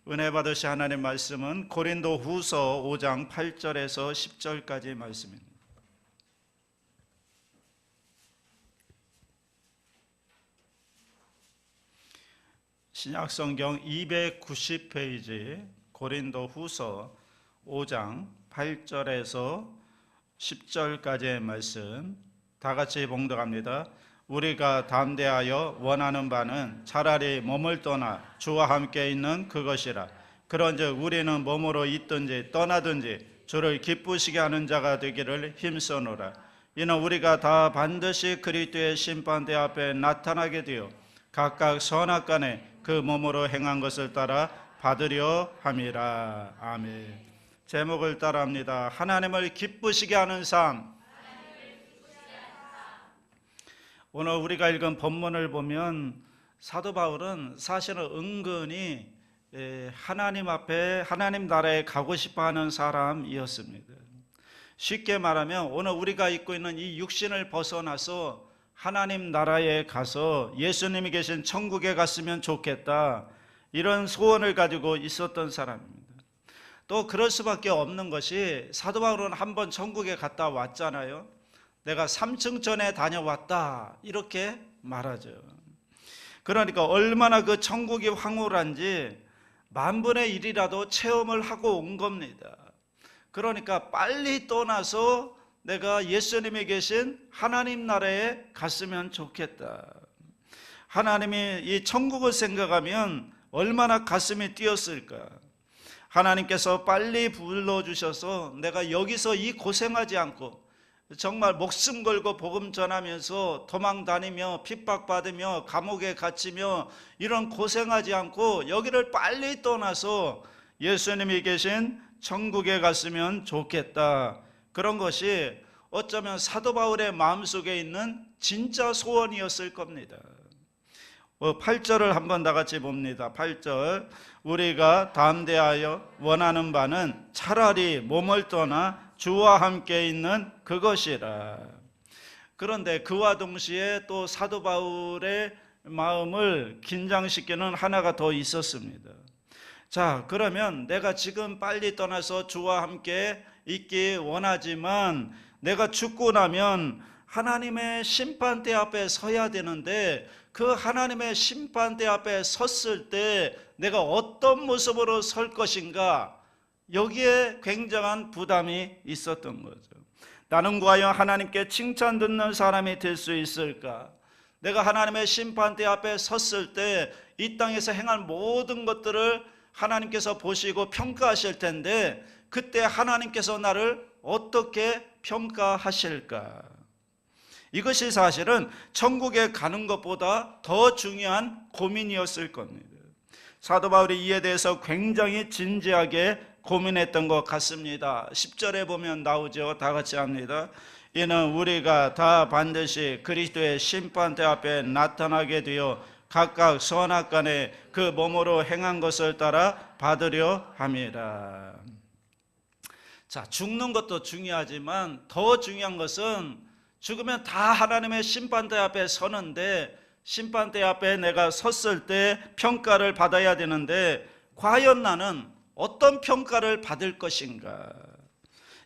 은혜 받으신 하나님 말씀은 고린도 후서 5장 8절에서 10절까지 말씀입니다. 신약성경 290페이지 고린도 후서 5장 8절에서 10절까지의 말씀 다 같이 봉독합니다. 우리가 담대하여 원하는 바는 차라리 몸을 떠나 주와 함께 있는 그것이라. 그런즉 우리는 몸으로 있든지 떠나든지 주를 기쁘시게 하는 자가 되기를 힘써노라. 이는 우리가 다 반드시 그리스도의 심판대 앞에 나타나게 되어 각각 선악간에 그 몸으로 행한 것을 따라 받으려 함이라. 아멘. 제목을 따라합니다. 하나님을 기쁘시게 하는 삶. 오늘 우리가 읽은 본문을 보면 사도 바울은 사실은 은근히 하나님 앞에 하나님 나라에 가고 싶어하는 사람이었습니다. 쉽게 말하면 오늘 우리가 입고 있는 이 육신을 벗어나서 하나님 나라에 가서 예수님이 계신 천국에 갔으면 좋겠다, 이런 소원을 가지고 있었던 사람입니다. 또 그럴 수밖에 없는 것이 사도 바울은 한번 천국에 갔다 왔잖아요. 내가 3층 전에 다녀왔다, 이렇게 말하죠. 그러니까 얼마나 그 천국이 황홀한지 만분의 1이라도 체험을 하고 온 겁니다. 그러니까 빨리 떠나서 내가 예수님이 계신 하나님 나라에 갔으면 좋겠다. 하나님이 이 천국을 생각하면 얼마나 가슴이 뛰었을까. 하나님께서 빨리 불러주셔서 내가 여기서 이 고생하지 않고 정말 목숨 걸고 복음 전하면서 도망 다니며 핍박받으며 감옥에 갇히며 이런 고생하지 않고 여기를 빨리 떠나서 예수님이 계신 천국에 갔으면 좋겠다. 그런 것이 어쩌면 사도 바울의 마음속에 있는 진짜 소원이었을 겁니다. 8절을 한번 다 같이 봅니다. 8절, 우리가 담대하여 원하는 바는 차라리 몸을 떠나 주와 함께 있는 그것이라. 그런데 그와 동시에 또 사도 바울의 마음을 긴장시키는 하나가 더 있었습니다. 자, 그러면 내가 지금 빨리 떠나서 주와 함께 있기 원하지만 내가 죽고 나면 하나님의 심판대 앞에 서야 되는데 그 하나님의 심판대 앞에 섰을 때 내가 어떤 모습으로 설 것인가, 여기에 굉장한 부담이 있었던 거죠. 나는 과연 하나님께 칭찬 듣는 사람이 될 수 있을까? 내가 하나님의 심판대 앞에 섰을 때 이 땅에서 행한 모든 것들을 하나님께서 보시고 평가하실 텐데 그때 하나님께서 나를 어떻게 평가하실까? 이것이 사실은 천국에 가는 것보다 더 중요한 고민이었을 겁니다. 사도 바울이 이에 대해서 굉장히 진지하게 고민했던 것 같습니다. 10절에 보면 나오죠. 다 같이 합니다. 이는 우리가 다 반드시 그리스도의 심판대 앞에 나타나게 되어 각각 선악간에 그 몸으로 행한 것을 따라 받으려 함이라. 자, 죽는 것도 중요하지만 더 중요한 것은 죽으면 다 하나님의 심판대 앞에 서는데 심판대 앞에 내가 섰을 때 평가를 받아야 되는데 과연 나는 어떤 평가를 받을 것인가?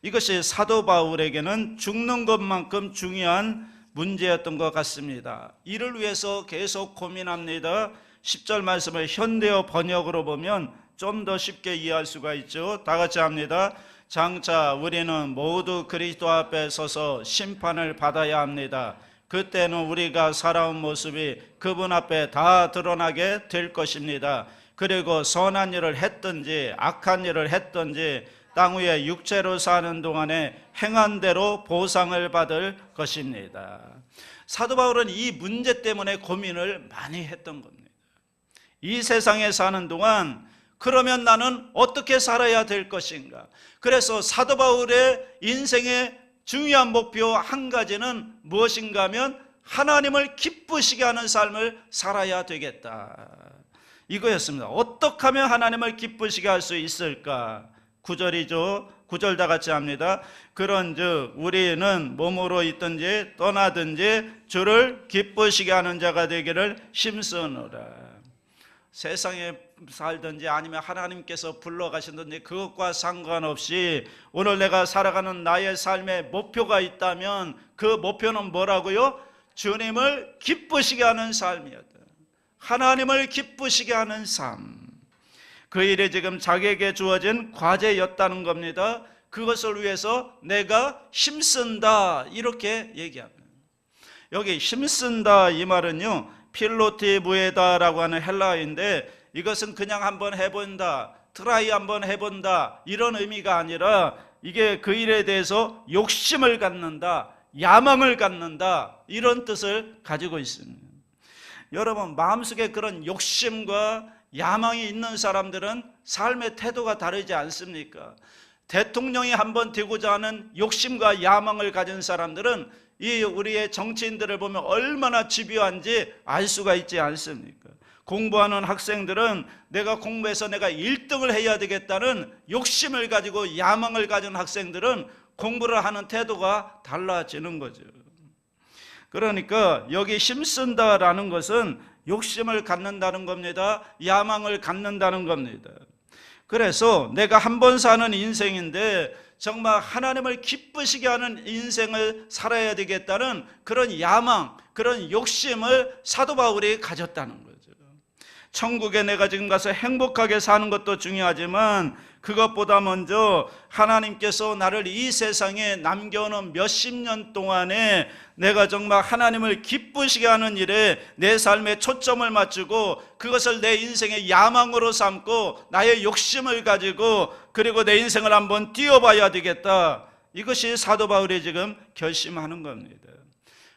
이것이 사도 바울에게는 죽는 것만큼 중요한 문제였던 것 같습니다. 이를 위해서 계속 고민합니다. 10절 말씀을 현대어 번역으로 보면 좀 더 쉽게 이해할 수가 있죠. 다 같이 합니다. 장차 우리는 모두 그리스도 앞에 서서 심판을 받아야 합니다. 그때는 우리가 살아온 모습이 그분 앞에 다 드러나게 될 것입니다. 그리고 선한 일을 했든지 악한 일을 했든지 땅 위에 육체로 사는 동안에 행한 대로 보상을 받을 것입니다. 사도 바울은 이 문제 때문에 고민을 많이 했던 겁니다. 이 세상에 사는 동안 그러면 나는 어떻게 살아야 될 것인가? 그래서 사도 바울의 인생의 중요한 목표 한 가지는 무엇인가 하면 하나님을 기쁘시게 하는 삶을 살아야 되겠다, 이거였습니다. 어떻게 하면 하나님을 기쁘시게 할 수 있을까? 9절이죠. 9절 다 같이 합니다. 그런즉 우리는 몸으로 있든지 떠나든지 주를 기쁘시게 하는 자가 되기를 힘쓰노라. 세상에 살든지 아니면 하나님께서 불러가시든지 그것과 상관없이 오늘 내가 살아가는 나의 삶의 목표가 있다면 그 목표는 뭐라고요? 주님을 기쁘시게 하는 삶이었다. 하나님을 기쁘시게 하는 삶. 그 일이 지금 자기에게 주어진 과제였다는 겁니다. 그것을 위해서 내가 힘쓴다 이렇게 얘기합니다. 여기 힘쓴다 이 말은요, 필로티부에다라고 하는 헬라어인데 이것은 그냥 한번 해본다, 트라이 한번 해본다 이런 의미가 아니라 이게 그 일에 대해서 욕심을 갖는다, 야망을 갖는다 이런 뜻을 가지고 있습니다. 여러분, 마음속에 그런 욕심과 야망이 있는 사람들은 삶의 태도가 다르지 않습니까? 대통령이 한번 되고자 하는 욕심과 야망을 가진 사람들은 이 우리의 정치인들을 보면 얼마나 집요한지 알 수가 있지 않습니까? 공부하는 학생들은 내가 공부해서 내가 1등을 해야 되겠다는 욕심을 가지고 야망을 가진 학생들은 공부를 하는 태도가 달라지는 거죠. 그러니까 여기 힘쓴다라는 것은 욕심을 갖는다는 겁니다. 야망을 갖는다는 겁니다. 그래서 내가 한 번 사는 인생인데 정말 하나님을 기쁘시게 하는 인생을 살아야 되겠다는 그런 야망, 그런 욕심을 사도 바울이 가졌다는 거죠. 천국에 내가 지금 가서 행복하게 사는 것도 중요하지만 그것보다 먼저 하나님께서 나를 이 세상에 남겨놓은 몇십 년 동안에 내가 정말 하나님을 기쁘시게 하는 일에 내 삶에 초점을 맞추고 그것을 내 인생의 야망으로 삼고 나의 욕심을 가지고 그리고 내 인생을 한번 뛰어봐야 되겠다. 이것이 사도 바울이 지금 결심하는 겁니다.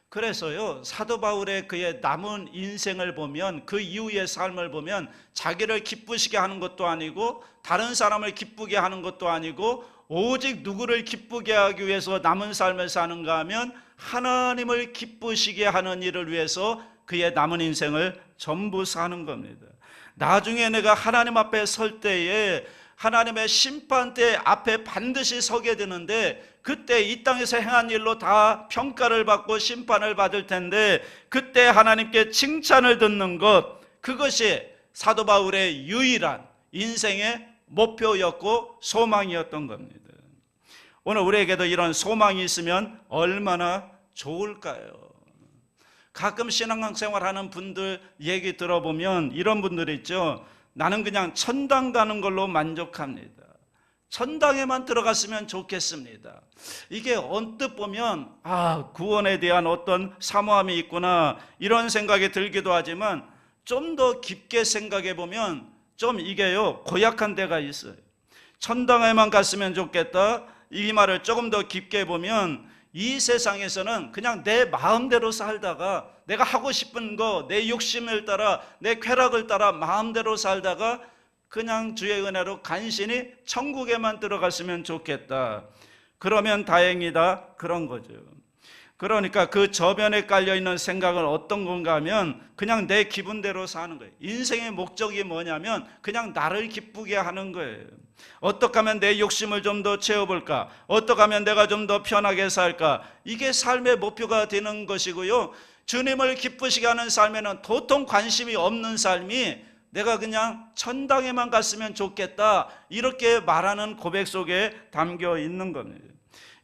그래서요, 사도 바울의 그의 남은 인생을 보면, 그 이후의 삶을 보면 자기를 기쁘시게 하는 것도 아니고 다른 사람을 기쁘게 하는 것도 아니고 오직 누구를 기쁘게 하기 위해서 남은 삶을 사는가 하면 하나님을 기쁘시게 하는 일을 위해서 그의 남은 인생을 전부 사는 겁니다. 나중에 내가 하나님 앞에 설 때에 하나님의 심판대 앞에 반드시 서게 되는데 그때 이 땅에서 행한 일로 다 평가를 받고 심판을 받을 텐데 그때 하나님께 칭찬을 듣는 것, 그것이 사도 바울의 유일한 인생의 목표였고 소망이었던 겁니다. 오늘 우리에게도 이런 소망이 있으면 얼마나 좋을까요? 가끔 신앙생활 하는 분들 얘기 들어보면 이런 분들이 있죠. 나는 그냥 천당 가는 걸로 만족합니다. 천당에만 들어갔으면 좋겠습니다. 이게 언뜻 보면 구원에 대한 어떤 사모함이 있구나 이런 생각이 들기도 하지만 좀 더 깊게 생각해 보면 좀 이게요 고약한 데가 있어요. 천당에만 갔으면 좋겠다 이 말을 조금 더 깊게 보면 이 세상에서는 그냥 내 마음대로 살다가 내가 하고 싶은 거, 내 욕심을 따라, 내 쾌락을 따라 마음대로 살다가 그냥 주의 은혜로 간신히 천국에만 들어갔으면 좋겠다. 그러면 다행이다. 그런 거죠. 그러니까 그 저변에 깔려있는 생각은 어떤 건가 하면 그냥 내 기분대로 사는 거예요. 인생의 목적이 뭐냐면 그냥 나를 기쁘게 하는 거예요. 어떻게 하면 내 욕심을 좀 더 채워볼까? 어떻게 하면 내가 좀 더 편하게 살까? 이게 삶의 목표가 되는 것이고요. 주님을 기쁘시게 하는 삶에는 도통 관심이 없는 삶이 내가 그냥 천당에만 갔으면 좋겠다 이렇게 말하는 고백 속에 담겨 있는 겁니다.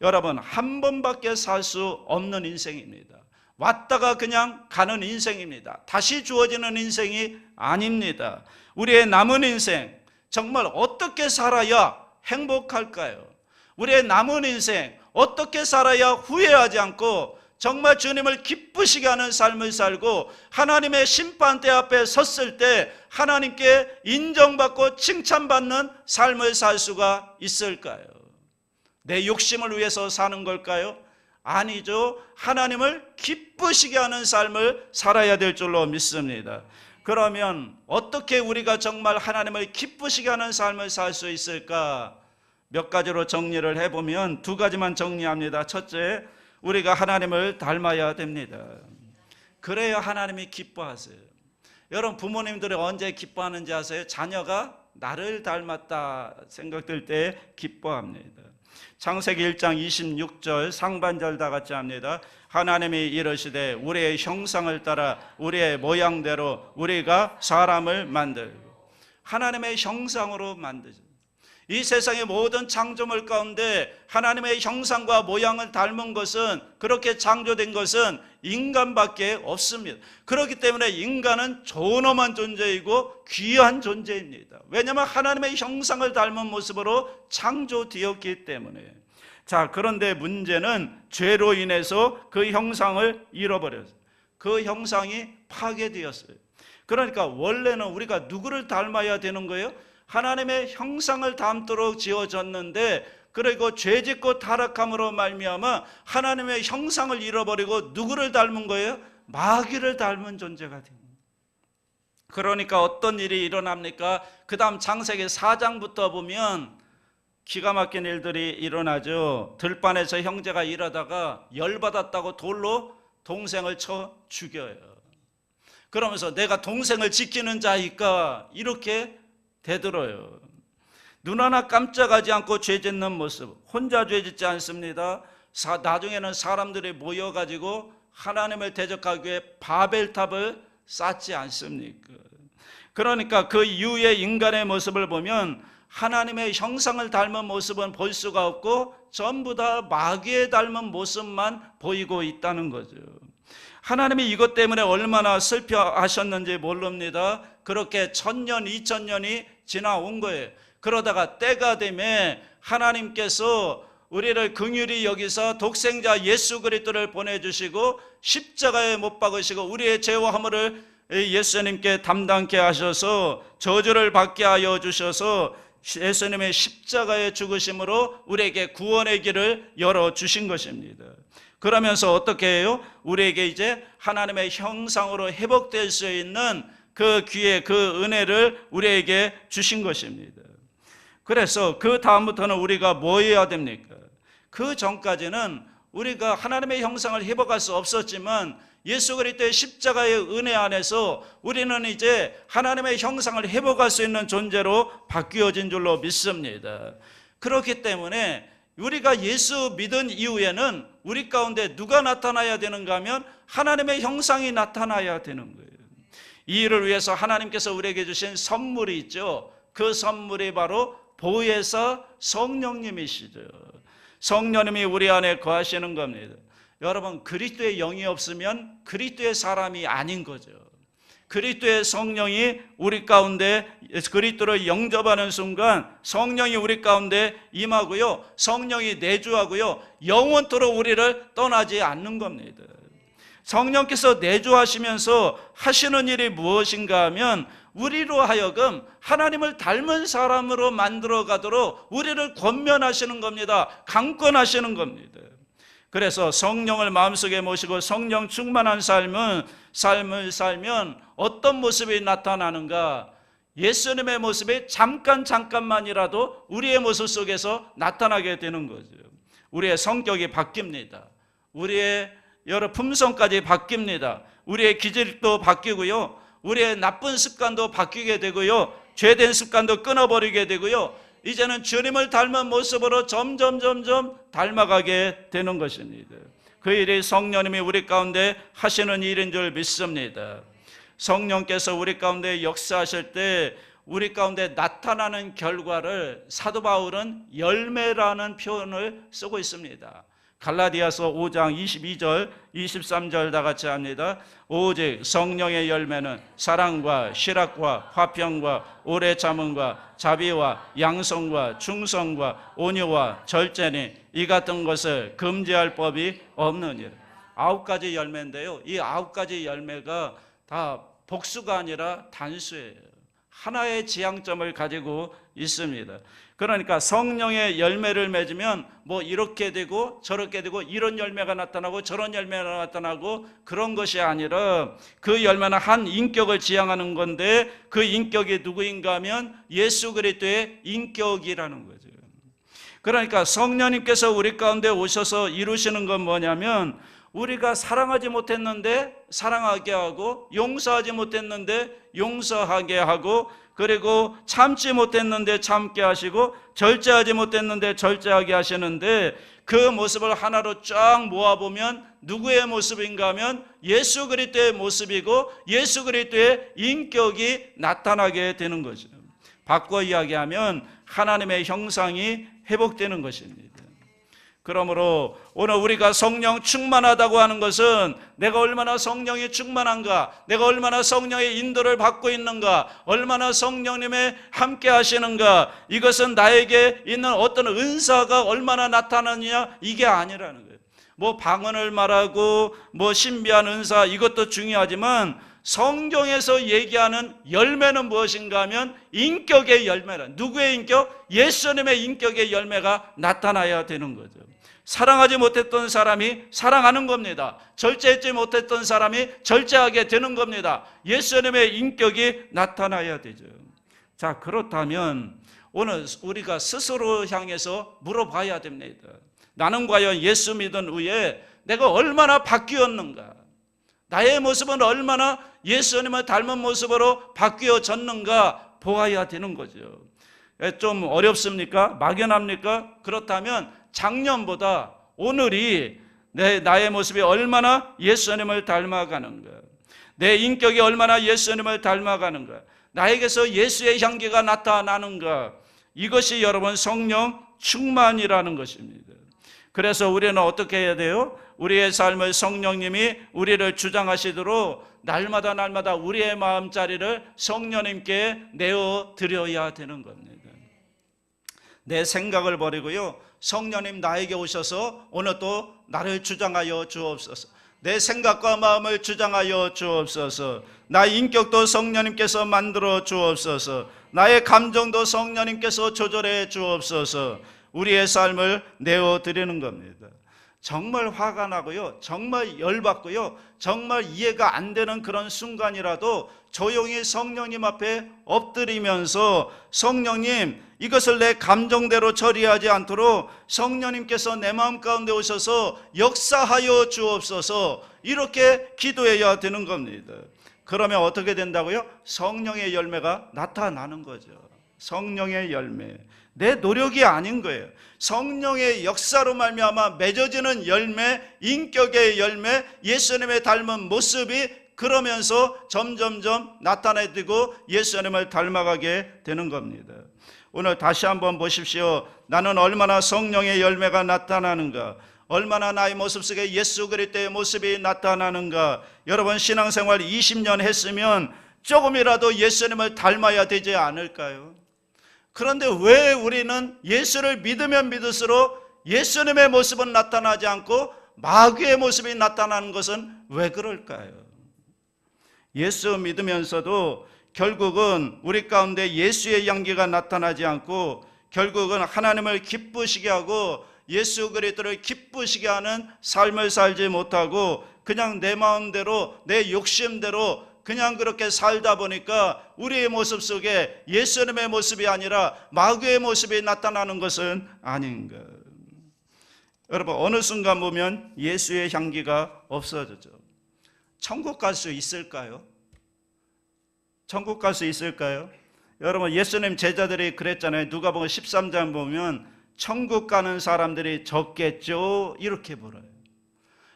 여러분, 한 번밖에 살 수 없는 인생입니다. 왔다가 그냥 가는 인생입니다. 다시 주어지는 인생이 아닙니다. 우리의 남은 인생 정말 어떻게 살아야 행복할까요? 우리의 남은 인생 어떻게 살아야 후회하지 않고 정말 주님을 기쁘시게 하는 삶을 살고 하나님의 심판대 앞에 섰을 때 하나님께 인정받고 칭찬받는 삶을 살 수가 있을까요? 내 욕심을 위해서 사는 걸까요? 아니죠. 하나님을 기쁘시게 하는 삶을 살아야 될 줄로 믿습니다. 그러면 어떻게 우리가 정말 하나님을 기쁘시게 하는 삶을 살 수 있을까? 몇 가지로 정리를 해보면 두 가지만 정리합니다. 첫째, 우리가 하나님을 닮아야 됩니다. 그래야 하나님이 기뻐하세요. 여러분, 부모님들이 언제 기뻐하는지 아세요? 자녀가 나를 닮았다 생각될 때 기뻐합니다. 창세기 1장 26절 상반절 다 같이 합니다. 하나님이 이르시되 우리의 형상을 따라 우리의 모양대로 우리가 사람을 만들고, 하나님의 형상으로 만드죠. 이 세상의 모든 창조물 가운데 하나님의 형상과 모양을 닮은 것은, 그렇게 창조된 것은 인간밖에 없습니다. 그렇기 때문에 인간은 존엄한 존재이고 귀한 존재입니다. 왜냐하면 하나님의 형상을 닮은 모습으로 창조되었기 때문에. 자, 그런데 문제는 죄로 인해서 그 형상을 잃어버렸어요. 그 형상이 파괴되었어요. 그러니까 원래는 우리가 누구를 닮아야 되는 거예요? 하나님의 형상을 닮도록 지어졌는데, 그리고 죄짓고 타락함으로 말미암아 하나님의 형상을 잃어버리고 누구를 닮은 거예요? 마귀를 닮은 존재가 됩니다. 그러니까 어떤 일이 일어납니까? 그 다음 창세기 4장부터 보면 기가 막힌 일들이 일어나죠. 들판에서 형제가 일하다가 열받았다고 돌로 동생을 쳐 죽여요. 그러면서 내가 동생을 지키는 자이까 이렇게 되들어요. 눈 하나 깜짝하지 않고 죄 짓는 모습, 혼자 죄 짓지 않습니다. 나중에는 사람들이 모여가지고 하나님을 대적하기 위해 바벨탑을 쌓지 않습니까? 그러니까 그 이후의 인간의 모습을 보면 하나님의 형상을 닮은 모습은 볼 수가 없고 전부 다 마귀에 닮은 모습만 보이고 있다는 거죠. 하나님이 이것 때문에 얼마나 슬퍼하셨는지 모릅니다. 그렇게 1000년, 2000년이 지나온 거예요. 그러다가 때가 되면 하나님께서 우리를 긍휼히 여기서 독생자 예수 그리스도를 보내주시고 십자가에 못 박으시고 우리의 죄와 허물을 예수님께 담당케 하셔서 저주를 받게 하여 주셔서 예수님의 십자가의 죽으심으로 우리에게 구원의 길을 열어주신 것입니다. 그러면서 어떻게 해요? 우리에게 이제 하나님의 형상으로 회복될 수 있는 그 기회, 그 은혜를 우리에게 주신 것입니다. 그래서 그 다음부터는 우리가 뭐 해야 됩니까? 그 전까지는 우리가 하나님의 형상을 회복할 수 없었지만 예수 그리스도의 십자가의 은혜 안에서 우리는 이제 하나님의 형상을 회복할 수 있는 존재로 바뀌어진 줄로 믿습니다. 그렇기 때문에 우리가 예수 믿은 이후에는 우리 가운데 누가 나타나야 되는가 하면 하나님의 형상이 나타나야 되는 거예요. 이 일을 위해서 하나님께서 우리에게 주신 선물이 있죠. 그 선물이 바로 보혜사 성령님이시죠. 성령님이 우리 안에 거하시는 겁니다. 여러분, 그리스도의 영이 없으면 그리스도의 사람이 아닌 거죠. 그리스도의 성령이 우리 가운데, 그리스도를 영접하는 순간 성령이 우리 가운데 임하고요, 성령이 내주하고요, 영원토록 우리를 떠나지 않는 겁니다. 성령께서 내주하시면서 하시는 일이 무엇인가 하면 우리로 하여금 하나님을 닮은 사람으로 만들어 가도록 우리를 권면하시는 겁니다. 강권하시는 겁니다. 그래서 성령을 마음속에 모시고 성령 충만한 삶을 살면 어떤 모습이 나타나는가? 예수님의 모습이 잠깐만이라도 우리의 모습 속에서 나타나게 되는 거죠. 우리의 성격이 바뀝니다. 우리의 여러 품성까지 바뀝니다. 우리의 기질도 바뀌고요, 우리의 나쁜 습관도 바뀌게 되고요, 죄된 습관도 끊어버리게 되고요, 이제는 주님을 닮은 모습으로 점점 닮아가게 되는 것입니다. 그 일이 성령님이 우리 가운데 하시는 일인 줄 믿습니다. 성령께서 우리 가운데 역사하실 때 우리 가운데 나타나는 결과를 사도 바울은 열매라는 표현을 쓰고 있습니다. 갈라디아서 5장 22절, 23절 다 같이 합니다. 오직 성령의 열매는 사랑과 실학과 화평과 오래 참음과 자비와 양성과 충성과 온유와 절제니 이 같은 것을 금지할 법이 없느니라. 9가지 열매인데요, 이 9가지 열매가 다 복수가 아니라 단수예요. 하나의 지향점을 가지고 있습니다. 그러니까 성령의 열매를 맺으면 뭐 이렇게 되고 저렇게 되고 이런 열매가 나타나고 저런 열매가 나타나고 그런 것이 아니라 그 열매는 한 인격을 지향하는 건데 그 인격이 누구인가 하면 예수 그리스도의 인격이라는 거죠. 그러니까 성령님께서 우리 가운데 오셔서 이루시는 건 뭐냐면 우리가 사랑하지 못했는데 사랑하게 하고, 용서하지 못했는데 용서하게 하고, 그리고 참지 못했는데 참게 하시고, 절제하지 못했는데 절제하게 하시는데, 그 모습을 하나로 쫙 모아보면 누구의 모습인가 하면 예수 그리스도의 모습이고 예수 그리스도의 인격이 나타나게 되는 거죠. 바꿔 이야기하면 하나님의 형상이 회복되는 것입니다. 그러므로 오늘 우리가 성령 충만하다고 하는 것은 내가 얼마나 성령이 충만한가, 내가 얼마나 성령의 인도를 받고 있는가, 얼마나 성령님의 함께 하시는가, 이것은 나에게 있는 어떤 은사가 얼마나 나타나느냐, 이게 아니라는 거예요. 뭐 방언을 말하고 뭐 신비한 은사, 이것도 중요하지만 성경에서 얘기하는 열매는 무엇인가 하면 인격의 열매라. 누구의 인격? 예수님의 인격의 열매가 나타나야 되는 거죠. 사랑하지 못했던 사람이 사랑하는 겁니다. 절제하지 못했던 사람이 절제하게 되는 겁니다. 예수님의 인격이 나타나야 되죠. 자, 그렇다면 오늘 우리가 스스로 향해서 물어봐야 됩니다. 나는 과연 예수 믿은 후에 내가 얼마나 바뀌었는가? 나의 모습은 얼마나 예수님을 닮은 모습으로 바뀌어졌는가 보아야 되는 거죠. 좀 어렵습니까? 막연합니까? 그렇다면 작년보다 오늘이 나의 모습이 얼마나 예수님을 닮아가는가, 내 인격이 얼마나 예수님을 닮아가는가, 나에게서 예수의 향기가 나타나는가, 이것이 여러분 성령 충만이라는 것입니다. 그래서 우리는 어떻게 해야 돼요? 우리의 삶을 성령님이 우리를 주장하시도록 날마다 우리의 마음자리를 성령님께 내어드려야 되는 겁니다. 내 생각을 버리고요, 성령님 나에게 오셔서 오늘 또 나를 주장하여 주옵소서. 내 생각과 마음을 주장하여 주옵소서. 나의 인격도 성령님께서 만들어 주옵소서. 나의 감정도 성령님께서 조절해 주옵소서. 우리의 삶을 내어드리는 겁니다. 정말 화가 나고요, 정말 열받고요, 정말 이해가 안 되는 그런 순간이라도 조용히 성령님 앞에 엎드리면서 성령님, 이것을 내 감정대로 처리하지 않도록 성령님께서 내 마음 가운데 오셔서 역사하여 주옵소서, 이렇게 기도해야 되는 겁니다. 그러면 어떻게 된다고요? 성령의 열매가 나타나는 거죠. 성령의 열매, 내 노력이 아닌 거예요. 성령의 역사로 말미암아 맺어지는 열매, 인격의 열매, 예수님의 닮은 모습이 그러면서 점점점 나타나고 예수님을 닮아가게 되는 겁니다. 오늘 다시 한번 보십시오. 나는 얼마나 성령의 열매가 나타나는가, 얼마나 나의 모습 속에 예수 그리스도의 모습이 나타나는가. 여러분 신앙생활 20년 했으면 조금이라도 예수님을 닮아야 되지 않을까요? 그런데 왜 우리는 예수를 믿으면 믿을수록 예수님의 모습은 나타나지 않고 마귀의 모습이 나타나는 것은 왜 그럴까요? 예수 믿으면서도 결국은 우리 가운데 예수의 향기가 나타나지 않고 결국은 하나님을 기쁘시게 하고 예수 그리스도를 기쁘시게 하는 삶을 살지 못하고 그냥 내 마음대로 내 욕심대로 그냥 그렇게 살다 보니까 우리의 모습 속에 예수님의 모습이 아니라 마귀의 모습이 나타나는 것은 아닌가. 여러분 어느 순간 보면 예수의 향기가 없어지죠. 천국 갈 수 있을까요? 천국 갈 수 있을까요? 여러분 예수님 제자들이 그랬잖아요. 누가복음 13장 보면 천국 가는 사람들이 적겠죠, 이렇게 물어요.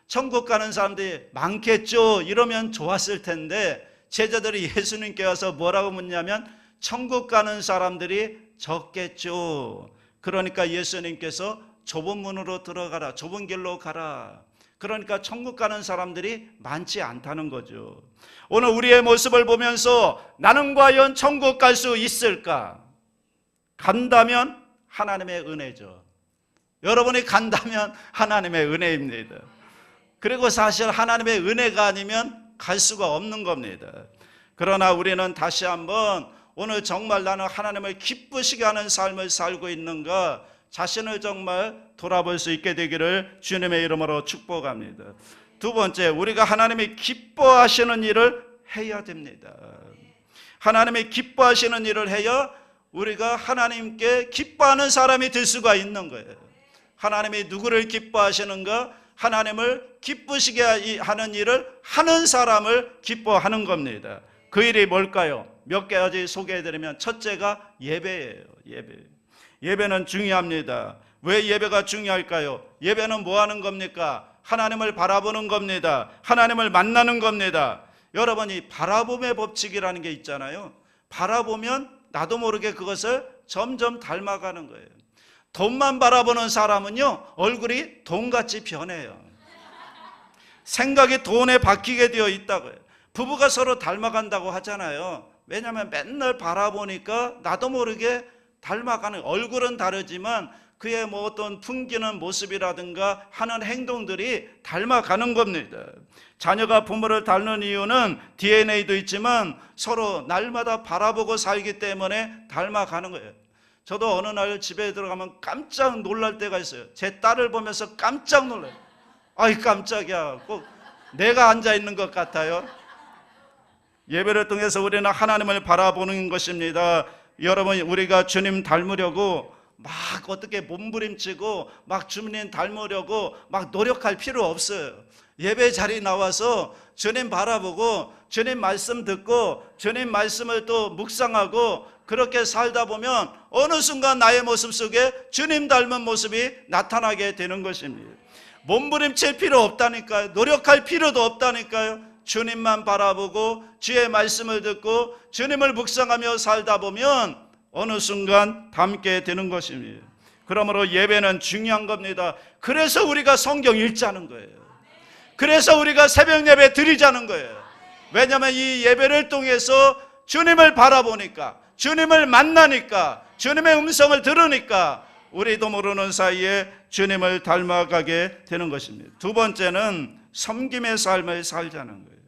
천국 가는 사람들이 많겠죠, 이러면 좋았을 텐데 제자들이 예수님께 와서 뭐라고 묻냐면 천국 가는 사람들이 적겠죠. 그러니까 예수님께서 좁은 문으로 들어가라, 좁은 길로 가라. 그러니까 천국 가는 사람들이 많지 않다는 거죠. 오늘 우리의 모습을 보면서 나는 과연 천국 갈 수 있을까? 간다면 하나님의 은혜죠. 여러분이 간다면 하나님의 은혜입니다. 그리고 사실 하나님의 은혜가 아니면 갈 수가 없는 겁니다. 그러나 우리는 다시 한번 오늘 정말 나는 하나님을 기쁘시게 하는 삶을 살고 있는가 자신을 정말 돌아볼 수 있게 되기를 주님의 이름으로 축복합니다. 두 번째, 우리가 하나님이 기뻐하시는 일을 해야 됩니다. 하나님이 기뻐하시는 일을 해야 우리가 하나님께 기뻐하는 사람이 될 수가 있는 거예요. 하나님이 누구를 기뻐하시는가? 하나님을 기쁘시게 하는 일을 하는 사람을 기뻐하는 겁니다. 그 일이 뭘까요? 몇 가지 소개해드리면, 첫째가 예배예요. 예배는 중요합니다. 왜 예배가 중요할까요? 예배는 뭐 하는 겁니까? 하나님을 바라보는 겁니다. 하나님을 만나는 겁니다. 여러분, 이 바라봄의 법칙이라는 게 있잖아요. 바라보면 나도 모르게 그것을 점점 닮아가는 거예요. 돈만 바라보는 사람은요, 얼굴이 돈같이 변해요. 생각이 돈에 바뀌게 되어 있다고요. 부부가 서로 닮아간다고 하잖아요. 왜냐하면 맨날 바라보니까 나도 모르게 닮아가는, 얼굴은 다르지만 그의 뭐 어떤 풍기는 모습이라든가 하는 행동들이 닮아가는 겁니다. 자녀가 부모를 닮는 이유는 DNA도 있지만 서로 날마다 바라보고 살기 때문에 닮아가는 거예요. 저도 어느 날 집에 들어가면 깜짝 놀랄 때가 있어요. 제 딸을 보면서 깜짝 놀라요. 아이 깜짝이야, 꼭 내가 앉아있는 것 같아요. 예배를 통해서 우리는 하나님을 바라보는 것입니다. 여러분, 우리가 주님 닮으려고 막 어떻게 몸부림치고 막 주님 닮으려고 막 노력할 필요 없어요. 예배 자리에 나와서 주님 바라보고 주님 말씀 듣고 주님 말씀을 또 묵상하고 그렇게 살다 보면 어느 순간 나의 모습 속에 주님 닮은 모습이 나타나게 되는 것입니다. 몸부림칠 필요 없다니까요. 노력할 필요도 없다니까요. 주님만 바라보고 주의 말씀을 듣고 주님을 묵상하며 살다 보면 어느 순간 닮게 되는 것입니다. 그러므로 예배는 중요한 겁니다. 그래서 우리가 성경 읽자는 거예요. 그래서 우리가 새벽 예배 드리자는 거예요. 왜냐하면 이 예배를 통해서 주님을 바라보니까, 주님을 만나니까, 주님의 음성을 들으니까 우리도 모르는 사이에 주님을 닮아가게 되는 것입니다. 두 번째는 섬김의 삶을 살자는 거예요.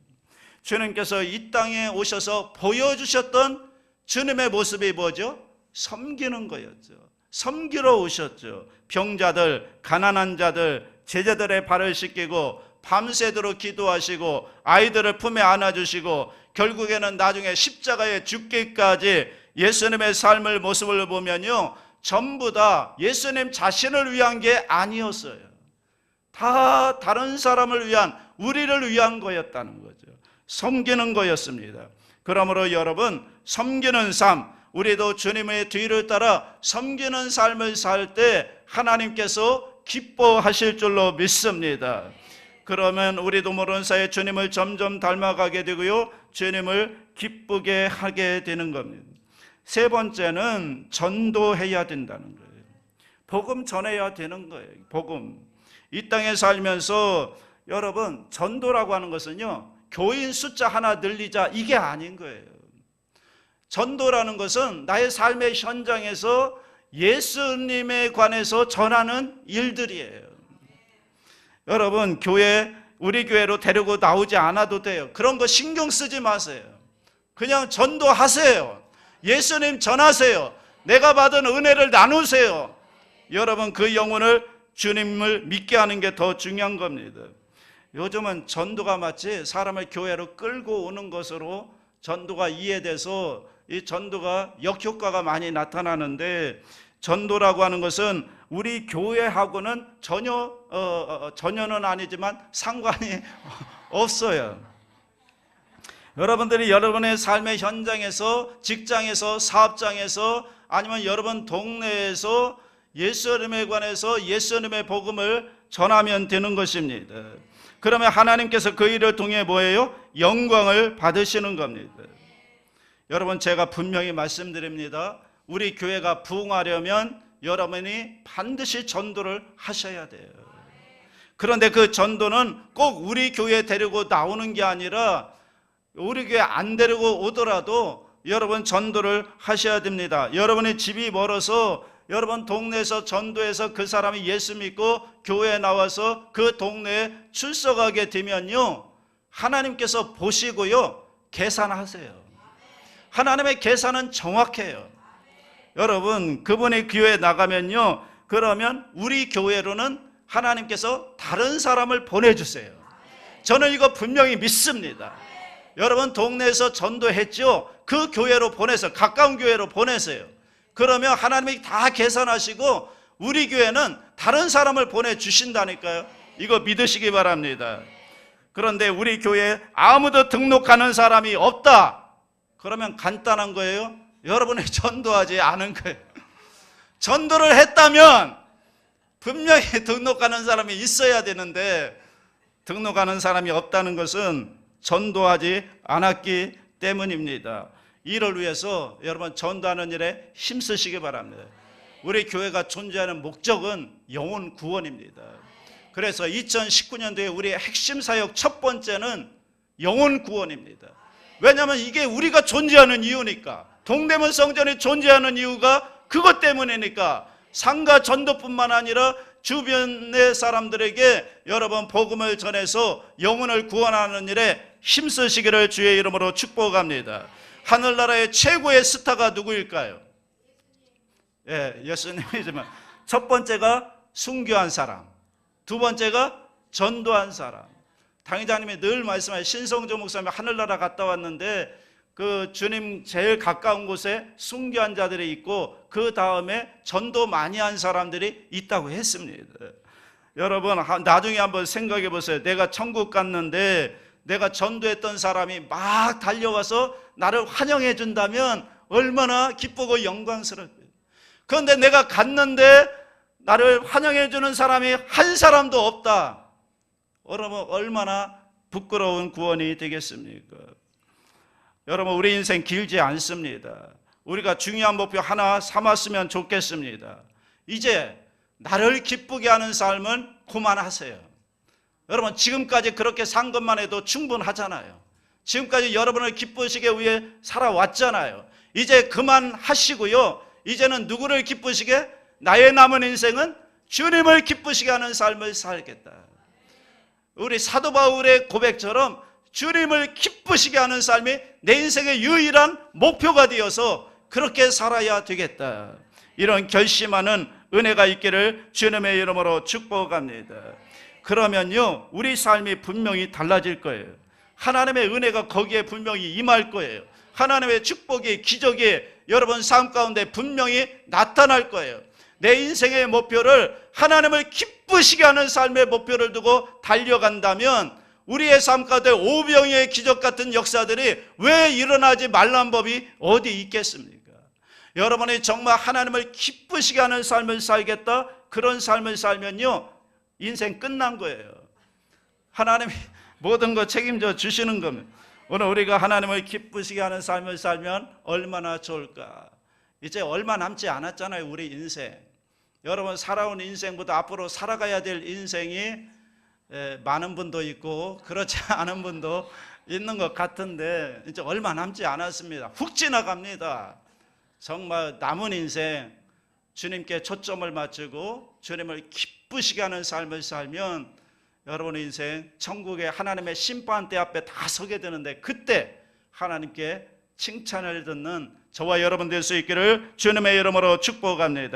주님께서 이 땅에 오셔서 보여주셨던 주님의 모습이 뭐죠? 섬기는 거였죠. 섬기러 오셨죠. 병자들, 가난한 자들, 제자들의 발을 씻기고 밤새도록 기도하시고 아이들을 품에 안아주시고 결국에는 나중에 십자가에 죽기까지 예수님의 삶을 모습을 보면요, 전부 다 예수님 자신을 위한 게 아니었어요. 다 다른 사람을 위한, 우리를 위한 거였다는 거죠. 섬기는 거였습니다. 그러므로 여러분, 섬기는 삶, 우리도 주님의 뒤를 따라 섬기는 삶을 살 때 하나님께서 기뻐하실 줄로 믿습니다. 그러면 우리도 모르는 사이에 주님을 점점 닮아가게 되고요, 주님을 기쁘게 하게 되는 겁니다. 세 번째는 전도해야 된다는 거예요. 복음 전해야 되는 거예요. 복음. 이 땅에 살면서 여러분, 전도라고 하는 것은요, 교인 숫자 하나 늘리자 이게 아닌 거예요. 전도라는 것은 나의 삶의 현장에서 예수님에 관해서 전하는 일들이에요. 여러분, 우리 교회로 데리고 나오지 않아도 돼요. 그런 거 신경 쓰지 마세요. 그냥 전도하세요. 예수님 전하세요. 내가 받은 은혜를 나누세요. 여러분, 그 영혼을, 주님을 믿게 하는 게 더 중요한 겁니다. 요즘은 전도가 마치 사람을 교회로 끌고 오는 것으로 전도가 이해돼서 이 전도가 역효과가 많이 나타나는데, 전도라고 하는 것은 우리 교회하고는 전혀는 아니지만 상관이 없어요. 여러분들이 여러분의 삶의 현장에서, 직장에서, 사업장에서, 아니면 여러분 동네에서 예수님에 관해서 예수님의 복음을 전하면 되는 것입니다. 그러면 하나님께서 그 일을 통해 뭐예요? 영광을 받으시는 겁니다. 여러분, 제가 분명히 말씀드립니다. 우리 교회가 부흥하려면 여러분이 반드시 전도를 하셔야 돼요. 그런데 그 전도는 꼭 우리 교회에 데리고 나오는 게 아니라 우리 교회 안 데리고 오더라도 여러분 전도를 하셔야 됩니다. 여러분의 집이 멀어서 여러분 동네에서 전도해서 그 사람이 예수 믿고 교회에 나와서 그 동네에 출석하게 되면요, 하나님께서 보시고요, 계산하세요. 하나님의 계산은 정확해요. 여러분, 그분이 교회에 나가면요, 그러면 우리 교회로는 하나님께서 다른 사람을 보내주세요. 저는 이거 분명히 믿습니다. 여러분 동네에서 전도했죠? 그 교회로 보내서, 가까운 교회로 보내세요. 그러면 하나님이 다 계산하시고 우리 교회는 다른 사람을 보내주신다니까요. 이거 믿으시기 바랍니다. 그런데 우리 교회에 아무도 등록하는 사람이 없다. 그러면 간단한 거예요. 여러분이 전도하지 않은 거예요. 전도를 했다면 분명히 등록하는 사람이 있어야 되는데 등록하는 사람이 없다는 것은 전도하지 않았기 때문입니다. 이를 위해서 여러분 전도하는 일에 힘쓰시기 바랍니다. 우리 교회가 존재하는 목적은 영혼 구원입니다. 그래서 2019년도에 우리의 핵심 사역 첫 번째는 영혼 구원입니다. 왜냐하면 이게 우리가 존재하는 이유니까. 동대문 성전이 존재하는 이유가 그것 때문이니까. 상가 전도뿐만 아니라 주변의 사람들에게 여러분 복음을 전해서 영혼을 구원하는 일에 힘쓰시기를 주의 이름으로 축복합니다. 하늘나라의 최고의 스타가 누구일까요? 예, 예수님이지만 첫 번째가 순교한 사람, 두 번째가 전도한 사람. 당회장님이 늘 말씀하신 신성조 목사님이 하늘나라 갔다 왔는데 그 주님 제일 가까운 곳에 순교한 자들이 있고 그 다음에 전도 많이 한 사람들이 있다고 했습니다. 여러분 나중에 한번 생각해 보세요. 내가 천국 갔는데 내가 전도했던 사람이 막 달려와서 나를 환영해 준다면 얼마나 기쁘고 영광스럽고요. 그런데 내가 갔는데 나를 환영해 주는 사람이 한 사람도 없다. 여러분 얼마나 부끄러운 구원이 되겠습니까? 여러분 우리 인생 길지 않습니다. 우리가 중요한 목표 하나 삼았으면 좋겠습니다. 이제 나를 기쁘게 하는 삶은 그만하세요. 여러분 지금까지 그렇게 산 것만 해도 충분하잖아요. 지금까지 여러분을 기쁘시게 위해 살아왔잖아요. 이제 그만하시고요. 이제는 누구를 기쁘시게? 나의 남은 인생은 주님을 기쁘시게 하는 삶을 살겠다. 우리 사도 바울의 고백처럼 주님을 기쁘시게 하는 삶이 내 인생의 유일한 목표가 되어서 그렇게 살아야 되겠다. 이런 결심하는 은혜가 있기를 주님의 이름으로 축복합니다. 그러면요 우리 삶이 분명히 달라질 거예요. 하나님의 은혜가 거기에 분명히 임할 거예요. 하나님의 축복이 기적이 여러분 삶 가운데 분명히 나타날 거예요. 내 인생의 목표를 하나님을 기쁘시게 하는 삶의 목표를 두고 달려간다면 우리의 삶 가운데 오병이의 기적 같은 역사들이 왜 일어나지 말란 법이 어디 있겠습니까? 여러분이 정말 하나님을 기쁘시게 하는 삶을 살겠다, 그런 삶을 살면요 인생 끝난 거예요. 하나님이 모든 거 책임져 주시는 겁니다. 오늘 우리가 하나님을 기쁘시게 하는 삶을 살면 얼마나 좋을까. 이제 얼마 남지 않았잖아요. 우리 인생. 여러분 살아온 인생보다 앞으로 살아가야 될 인생이 많은 분도 있고 그렇지 않은 분도 있는 것 같은데 이제 얼마 남지 않았습니다. 훅 지나갑니다. 정말 남은 인생 주님께 초점을 맞추고 주님을 기쁘시게 하는 삶을 살면 여러분의 인생 천국의 하나님의 심판대 앞에 다 서게 되는데 그때 하나님께 칭찬을 듣는 저와 여러분 될 수 있기를 주님의 이름으로 축복합니다.